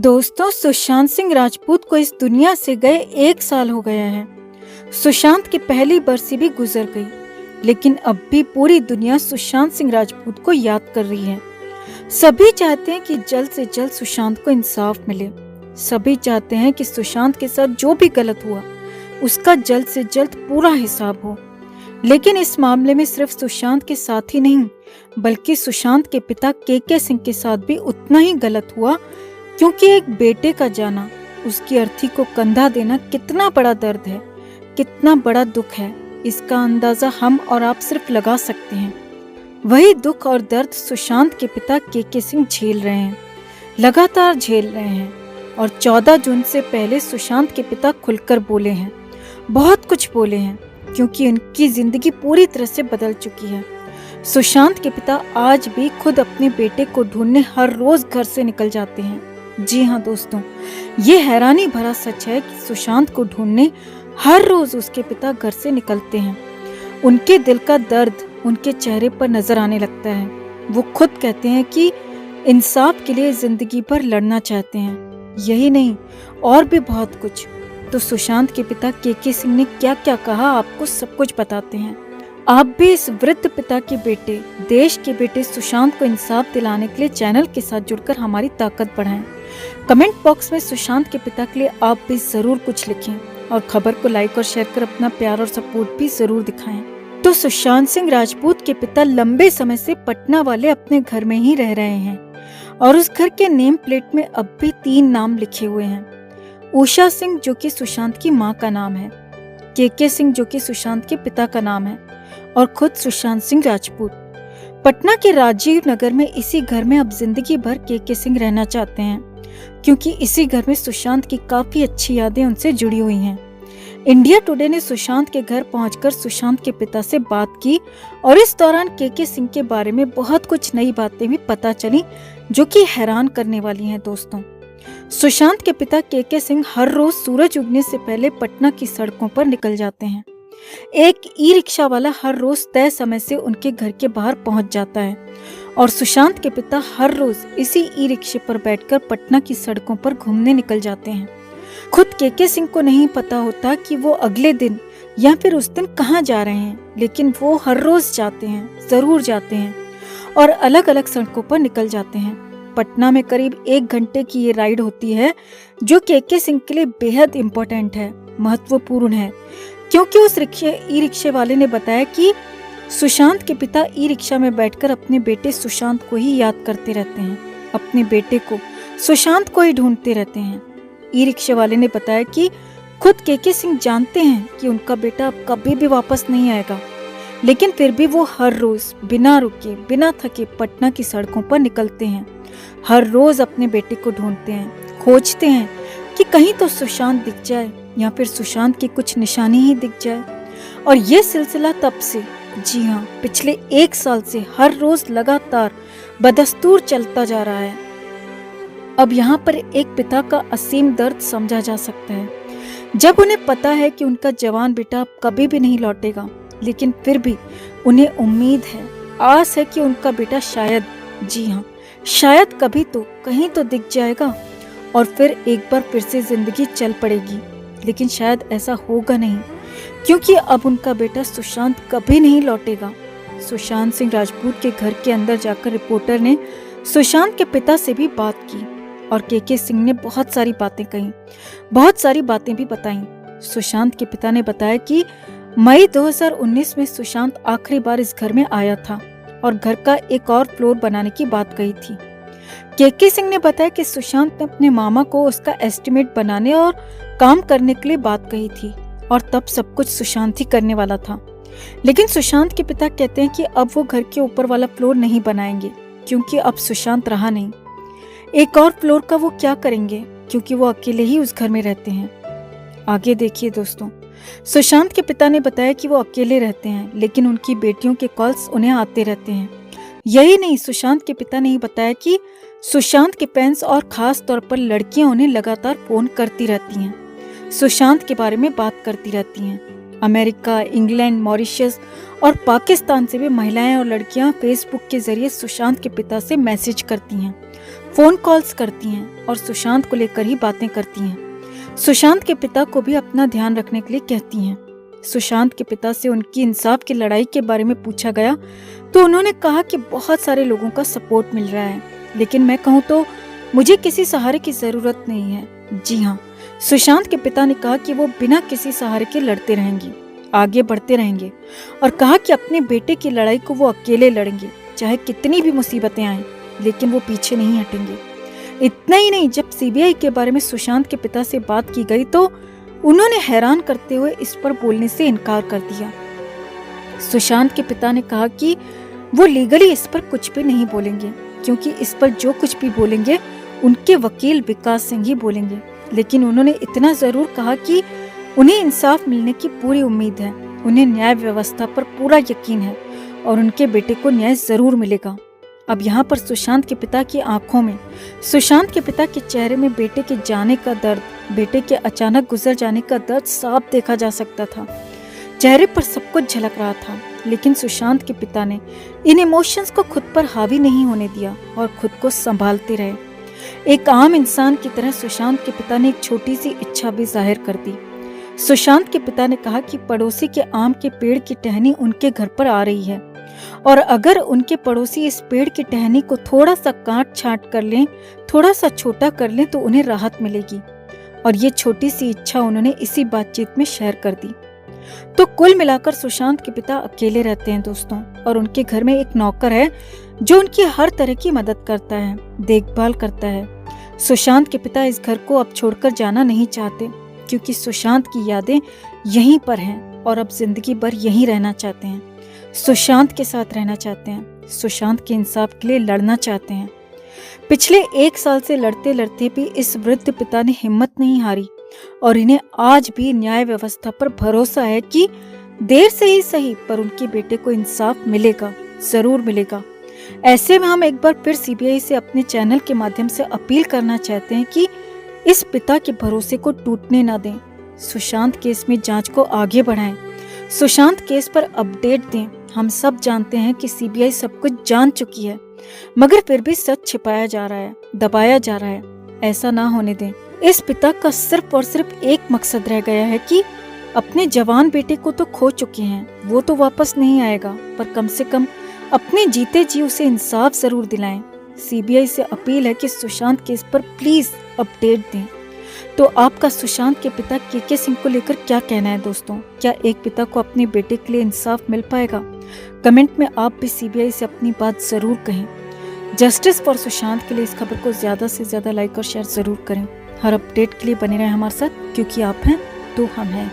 दोस्तों, सुशांत सिंह राजपूत को इस दुनिया से गए 1 साल हो गया है। सुशांत की पहली बरसी भी गुजर गई, लेकिन अब भी पूरी दुनिया सुशांत सिंह राजपूत को याद कर रही है। सभी चाहते हैं कि जल्द से जल्द सुशांत को इंसाफ मिले। सभी चाहते हैं कि सुशांत के साथ जो भी गलत हुआ उसका जल्द से जल्द पूरा हिसाब हो। लेकिन इस मामले में सिर्फ सुशांत के साथ ही नहीं, बल्कि सुशांत के पिता के सिंह के साथ भी उतना ही गलत हुआ, क्योंकि एक बेटे का जाना, उसकी अर्थी को कंधा देना कितना बड़ा दर्द है, कितना बड़ा दुख है, इसका अंदाजा हम और आप सिर्फ लगा सकते हैं। वही दुख और दर्द सुशांत के पिता के सिंह झेल रहे हैं, लगातार झेल रहे हैं। और 14 जून से पहले सुशांत के पिता खुलकर बोले हैं, बहुत कुछ बोले हैं, क्योंकि उनकी जिंदगी पूरी तरह से बदल चुकी है। सुशांत के पिता आज भी खुद अपने बेटे को ढूंढने हर रोज घर से निकल जाते हैं। जी हाँ दोस्तों, ये हैरानी भरा सच है कि सुशांत को ढूंढने हर रोज उसके पिता घर से निकलते हैं। उनके दिल का दर्द उनके चेहरे पर नजर आने लगता है। वो खुद कहते हैं कि इंसाफ के लिए जिंदगी भर लड़ना चाहते हैं। यही नहीं, और भी बहुत कुछ। तो सुशांत के पिता के सिंह ने क्या क्या कहा, आपको सब कुछ बताते हैं। आप भी इस वृद्ध पिता के बेटे, देश के बेटे सुशांत को इंसाफ दिलाने के लिए चैनल के साथ जुड़कर हमारी ताकत बढ़ाएं। कमेंट बॉक्स में सुशांत के पिता के लिए आप भी जरूर कुछ लिखें और खबर को लाइक और शेयर कर अपना प्यार और सपोर्ट भी जरूर दिखाएं। तो सुशांत सिंह राजपूत के पिता लंबे समय से पटना वाले अपने घर में ही रह रहे हैं और उस घर के नेम प्लेट में अब भी 3 नाम लिखे हुए हैं। उषा सिंह, जो कि सुशांत की माँ का नाम है, के सिंह, जो कि सुशांत के पिता का नाम है, और खुद सुशांत सिंह राजपूत। पटना के राजीव नगर में इसी घर में अब जिंदगी भर के सिंह रहना चाहते हैं, क्योंकि इसी घर में सुशांत की काफी अच्छी यादें उनसे जुड़ी हुई हैं। इंडिया टुडे ने सुशांत के घर पहुंचकर सुशांत के पिता से बात की और इस दौरान के सिंह के बारे में बहुत कुछ नई बातें भी पता चली, जो कि हैरान करने वाली हैं दोस्तों। सुशांत के पिता के सिंह हर रोज सूरज उगने से पहले पटना की सड़कों पर निकल जाते हैं। एक ई रिक्शा वाला हर रोज तय समय से उनके घर के बाहर पहुंच जाता है और सुशांत के पिता हर रोज इसी ई रिक्शे पर बैठकर पटना की सड़कों पर घूमने निकल जाते हैं। खुद के सिंह को नहीं पता होता कि वो अगले दिन या फिर उस दिन कहाँ जा रहे हैं, लेकिन वो हर रोज जाते हैं, जरूर जाते हैं और अलग अलग सड़कों पर निकल जाते हैं। पटना में करीब 1 घंटे की ये राइड होती है, जो के सिंह के लिए बेहद इम्पोर्टेंट है, महत्वपूर्ण है, क्योंकि उस ई रिक्शे वाले ने बताया कि सुशांत के पिता ई रिक्शा में बैठकर अपने बेटे सुशांत को ही याद करते रहते हैं, अपने बेटे को, सुशांत को ही ढूंढते रहते हैं। ई रिक्शे वाले ने बताया कि खुद के सिंह जानते हैं कि उनका बेटा अब कभी भी वापस नहीं आएगा, लेकिन फिर भी वो हर रोज बिना रुके, बिना थके पटना की सड़कों पर निकलते हैं। हर रोज अपने बेटे को ढूंढते हैं, खोजते हैं कि कहीं तो सुशांत दिख जाए या फिर सुशांत की कुछ निशानी ही दिख जाए। और ये सिलसिला तब से, जी हाँ, पिछले 1 साल से हर रोज लगातार बदस्तूर चलता जा रहा है। अब यहाँ पर एक पिता का असीम दर्द समझा जा सकता है, जब उन्हें पता है कि उनका जवान बेटा अब कभी भी नहीं लौटेगा, लेकिन फिर भी उन्हें उम्मीद है, आस है कि उनका बेटा शायद, जी हाँ, शायद कभी तो कहीं तो दिख जाएगा और फिर एक बार फिर से जिंदगी चल पड़ेगी। लेकिन शायद ऐसा होगा नहीं, क्योंकि अब उनका बेटा सुशांत कभी नहीं लौटेगा। सुशांत सिंह राजपूत के घर के अंदर जाकर रिपोर्टर ने सुशांत के पिता से भी बात की और के सिंह ने बहुत सारी बातें कही, बहुत सारी बातें भी बताई। सुशांत के पिता ने बताया कि मई 2019 में सुशांत आखिरी बार इस घर में आया था और घर का एक और फ्लोर बनाने की बात कही थी। के सिंह ने बताया कि सुशांत ने अपने मामा को उसका एस्टिमेट बनाने और काम करने के लिए बात कही थी और तब सब कुछ सुशांत ही करने वाला था। लेकिन सुशांत के पिता कहते हैं कि अब वो घर के ऊपर वाला फ्लोर नहीं बनाएंगे, क्योंकि अब सुशांत रहा नहीं। एक और फ्लोर का वो क्या करेंगे, क्योंकि वो अकेले ही उस घर में रहते हैं। आगे देखिए दोस्तों, सुशांत के पिता ने बताया कि वो अकेले रहते हैं, लेकिन उनकी बेटियों के कॉल्स उन्हें आते रहते हैं। यही नहीं, सुशांत के पिता ने बताया कि सुशांत के फैंस और खास तौर पर लड़कियां उन्हें लगातार फोन करती रहती हैं, सुशांत के बारे में बात करती रहती हैं। अमेरिका, इंग्लैंड, मॉरिशस और पाकिस्तान से भी महिलाएं और लड़कियां फेसबुक के जरिए सुशांत के पिता से मैसेज करती हैं, फोन कॉल्स करती हैं और सुशांत को लेकर ही बातें करती हैं। सुशांत के पिता को भी अपना ध्यान रखने के लिए कहती हैं। सुशांत के पिता से उनकी इंसाफ की लड़ाई के बारे में पूछा गया तो उन्होंने कहा कि बहुत सारे लोगों का सपोर्ट मिल रहा है, लेकिन मैं कहूँ तो मुझे किसी सहारे की जरूरत नहीं है। जी हाँ, सुशांत के पिता ने कहा कि वो बिना किसी सहारे के लड़ते रहेंगे, आगे बढ़ते रहेंगे और कहा कि अपने बेटे की लड़ाई को वो अकेले लड़ेंगे, चाहे कितनी भी मुसीबतें आएं, लेकिन वो पीछे नहीं हटेंगे। इतना ही नहीं, जब सीबीआई के बारे में सुशांत के पिता से बात की गई तो उन्होंने हैरान करते हुए इस पर बोलने से इनकार कर दिया। सुशांत के पिता ने कहा कि वो लीगली इस पर कुछ भी नहीं बोलेंगे, क्योंकि इस पर जो कुछ भी बोलेंगे उनके वकील विकास सिंह ही बोलेंगे। लेकिन उन्होंने इतना जरूर कहा कि उन्हें इंसाफ मिलने की पूरी उम्मीद है, उन्हें न्याय व्यवस्था पर पूरा यकीन है और उनके बेटे को न्याय जरूर मिलेगा। अब यहाँ पर सुशांत के पिता की आंखों में, सुशांत के पिता के चेहरे में बेटे के जाने का दर्द, बेटे के अचानक गुजर जाने का दर्द साफ देखा जा सकता था। चेहरे पर सब कुछ झलक रहा था, लेकिन सुशांत के पिता ने इन इमोशंस को खुद पर हावी नहीं होने दिया और खुद को संभालते रहे। एक आम इंसान की तरह सुशांत के पिता ने एक छोटी सी इच्छा भी जाहिर कर दी। सुशांत के पिता ने कहा कि पड़ोसी के आम के पेड़ की टहनी उनके घर पर आ रही है और अगर उनके पड़ोसी इस पेड़ की टहनी को थोड़ा सा काट छांट कर लें, थोड़ा सा छोटा कर लें तो उन्हें राहत मिलेगी। और ये छोटी सी इच्छा उन्होंने इसी बातचीत में शेयर कर दी। तो कुल मिलाकर सुशांत के पिता अकेले रहते हैं दोस्तों, और उनके घर में एक नौकर है जो उनकी हर तरह की मदद करता है, देखभाल करता है। सुशांत के पिता इस घर को अब छोड़कर जाना नहीं चाहते, क्योंकि सुशांत की यादें यहीं पर हैं और अब जिंदगी भर यहीं रहना चाहते हैं, सुशांत के साथ रहना चाहते हैं, सुशांत के इंसाफ के लिए लड़ना चाहते हैं। पिछले 1 साल से लड़ते लड़ते भी इस वृद्ध पिता ने हिम्मत नहीं हारी और इन्हें आज भी न्याय व्यवस्था पर भरोसा है कि देर से ही सही पर उनके बेटे को इंसाफ मिलेगा, जरूर मिलेगा। ऐसे में हम एक बार फिर सीबीआई से अपने चैनल के माध्यम से अपील करना चाहते हैं कि इस पिता के भरोसे को टूटने ना दें। सुशांत केस में जांच को आगे बढ़ाएं, सुशांत केस पर अपडेट दें। हम सब जानते हैं कि सीबीआई सब कुछ जान चुकी है, मगर फिर भी सच छिपाया जा रहा है, दबाया जा रहा है। ऐसा ना होने दें। इस पिता का सिर्फ और सिर्फ एक मकसद रह गया है कि अपने जवान बेटे को तो खो चुके हैं, वो तो वापस नहीं आएगा, पर कम से कम अपने जीते जी उसे इंसाफ जरूर दिलाएं। सीबीआई से अपील है कि सुशांत केस पर प्लीज अपडेट दें। तो आपका सुशांत के पिता के सिंह को लेकर क्या कहना है दोस्तों? क्या एक पिता को अपने बेटे के लिए इंसाफ मिल पाएगा? कमेंट में आप भी सीबीआई से अपनी बात जरूर कहें। जस्टिस फॉर सुशांत के लिए इस खबर को ज्यादा से ज्यादा लाइक और शेयर जरूर करें। हर अपडेट के लिए बने रहें हमारे साथ, क्योंकि आप हैं तो हम हैं।